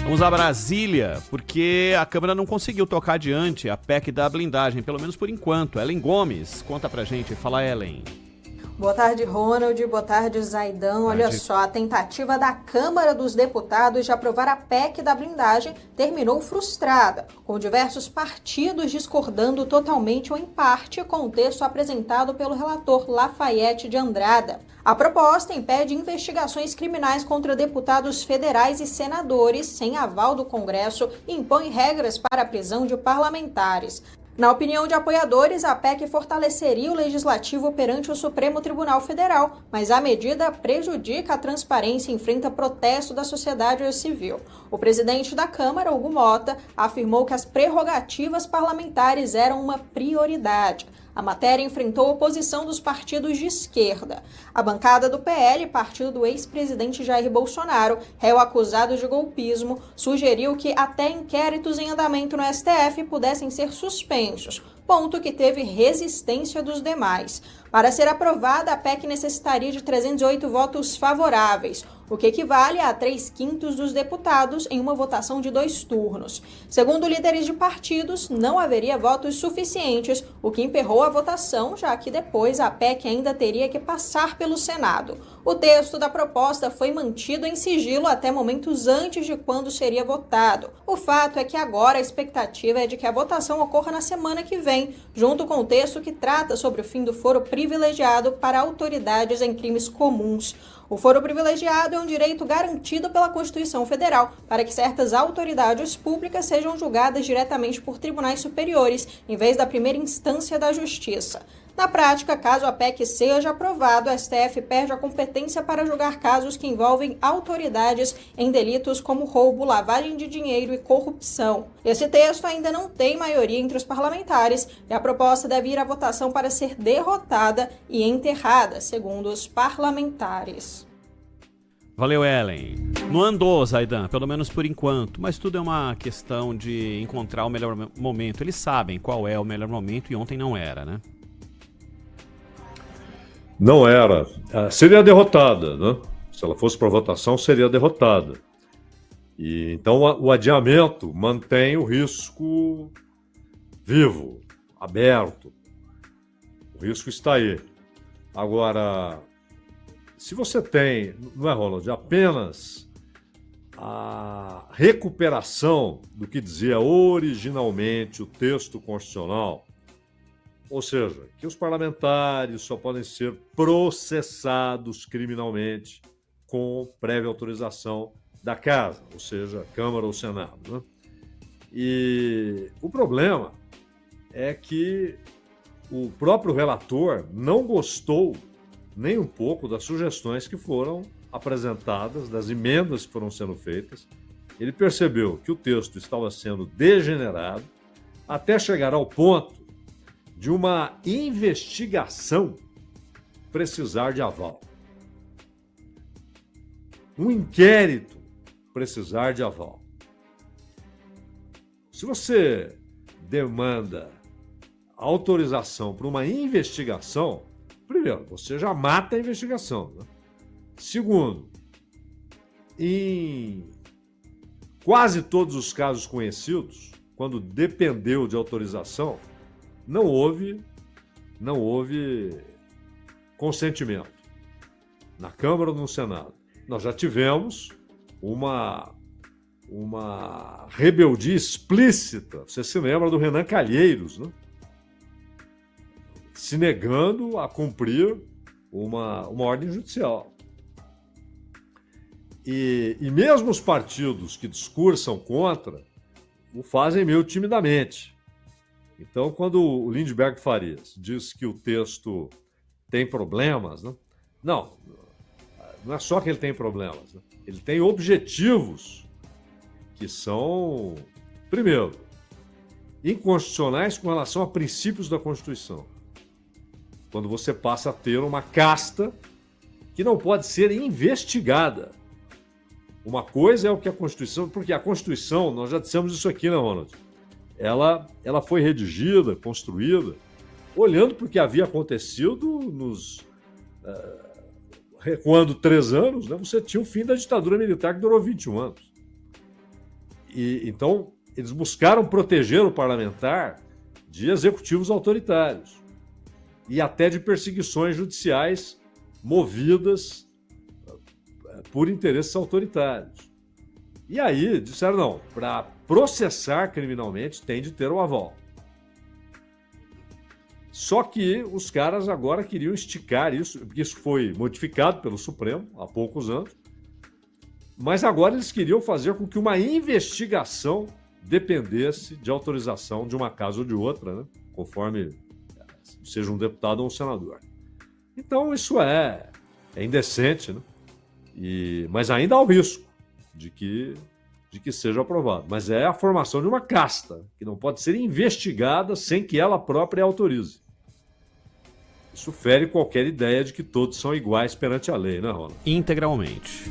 Vamos a Brasília, porque a Câmara não conseguiu tocar adiante a PEC da blindagem, pelo menos por enquanto. Ellen Gomes, conta pra gente. Fala, Ellen. Boa tarde, Ronald. Boa tarde, Zaidan. Olha só, a tentativa da Câmara dos Deputados de aprovar a PEC da blindagem terminou frustrada, com diversos partidos discordando totalmente ou em parte com o texto apresentado pelo relator Lafayette de Andrada. A proposta impede investigações criminais contra deputados federais e senadores sem aval do Congresso e impõe regras para a prisão de parlamentares. Na opinião de apoiadores, a PEC fortaleceria o Legislativo perante o Supremo Tribunal Federal, mas a medida prejudica a transparência e enfrenta protesto da sociedade civil. O presidente da Câmara, Hugo Mota, afirmou que as prerrogativas parlamentares eram uma prioridade. A matéria enfrentou oposição dos partidos de esquerda. A bancada do PL, partido do ex-presidente Jair Bolsonaro, réu acusado de golpismo, sugeriu que até inquéritos em andamento no STF pudessem ser suspensos, ponto que teve resistência dos demais. Para ser aprovada, a PEC necessitaria de 308 votos favoráveis, o que equivale a 3/5 dos deputados em uma votação de 2 turnos. Segundo líderes de partidos, não haveria votos suficientes, o que emperrou a votação, já que depois a PEC ainda teria que passar pelo Senado. O texto da proposta foi mantido em sigilo até momentos antes de quando seria votado. O fato é que agora a expectativa é de que a votação ocorra na semana que vem, junto com o texto que trata sobre o fim do foro privilegiado para autoridades em crimes comuns. O foro privilegiado é um direito garantido pela Constituição Federal para que certas autoridades públicas sejam julgadas diretamente por tribunais superiores, em vez da primeira instância da Justiça. Na prática, caso a PEC seja aprovada, o STF perde a competência para julgar casos que envolvem autoridades em delitos como roubo, lavagem de dinheiro e corrupção. Esse texto ainda não tem maioria entre os parlamentares e a proposta deve ir à votação para ser derrotada e enterrada, segundo os parlamentares. Valeu, Ellen. Não andou, Zaidan, pelo menos por enquanto, mas tudo é uma questão de encontrar o melhor momento. Eles sabem qual é o melhor momento e ontem não era, né? Não era. Seria derrotada, né? Se ela fosse para votação, seria derrotada. E então o adiamento mantém o risco vivo, aberto. O risco está aí. Agora, se você tem, não é, Ronald, apenas a recuperação do que dizia originalmente o texto constitucional, ou seja, que os parlamentares só podem ser processados criminalmente com prévia autorização da Casa, ou seja, Câmara ou Senado, né? E o problema é que o próprio relator não gostou nem um pouco das sugestões que foram apresentadas, das emendas que foram sendo feitas. Ele percebeu que o texto estava sendo degenerado até chegar ao ponto de uma investigação precisar de aval. Um inquérito precisar de aval. Se você demanda autorização para uma investigação, primeiro, você já mata a investigação, né? Segundo, em quase todos os casos conhecidos, quando dependeu de autorização, não houve consentimento na Câmara ou no Senado. Nós já tivemos uma rebeldia explícita. Você se lembra do Renan Calheiros, né? Se negando a cumprir uma ordem judicial. E mesmo os partidos que discursam contra o fazem meio timidamente. Então, quando o Lindbergh Farias diz que o texto tem problemas, né? Não é só que ele tem problemas, né? Ele tem objetivos que são, primeiro, inconstitucionais com relação a princípios da Constituição. Quando você passa a ter uma casta que não pode ser investigada. Uma coisa é o que a Constituição... Porque a Constituição, nós já dissemos isso aqui, né, Ronald? Ela foi redigida, construída, olhando para o que havia acontecido recuando 3 anos, né? Você tinha o fim da ditadura militar que durou 21 anos. Então, eles buscaram proteger o parlamentar de executivos autoritários e até de perseguições judiciais movidas por interesses autoritários. E aí disseram, não, para processar criminalmente tem de ter o aval. Só que os caras agora queriam esticar isso, porque isso foi modificado pelo Supremo há poucos anos, mas agora eles queriam fazer com que uma investigação dependesse de autorização de uma casa ou de outra, né? Conforme seja um deputado ou um senador. Então isso é indecente, né? Mas ainda há o risco de que seja aprovado. Mas é a formação de uma casta, que não pode ser investigada sem que ela própria autorize. Isso fere qualquer ideia de que todos são iguais perante a lei, né, Ronald? Integralmente.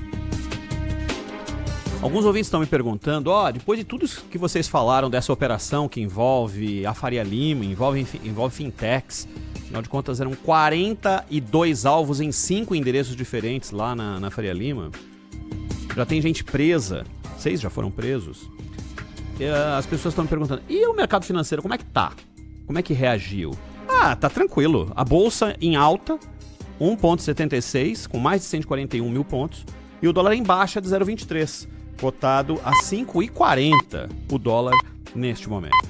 Alguns ouvintes estão me perguntando, depois de tudo isso que vocês falaram dessa operação que envolve a Faria Lima, envolve fintechs, afinal de contas eram 42 alvos em 5 endereços diferentes lá na Faria Lima, já tem gente presa, 6 já foram presos. As pessoas estão me perguntando, e o mercado financeiro, como é que tá? Como é que reagiu? Tá tranquilo. A bolsa em alta, 1,76, com mais de 141 mil pontos, e o dólar em baixa de 0,23, cotado a 5,40 o dólar neste momento.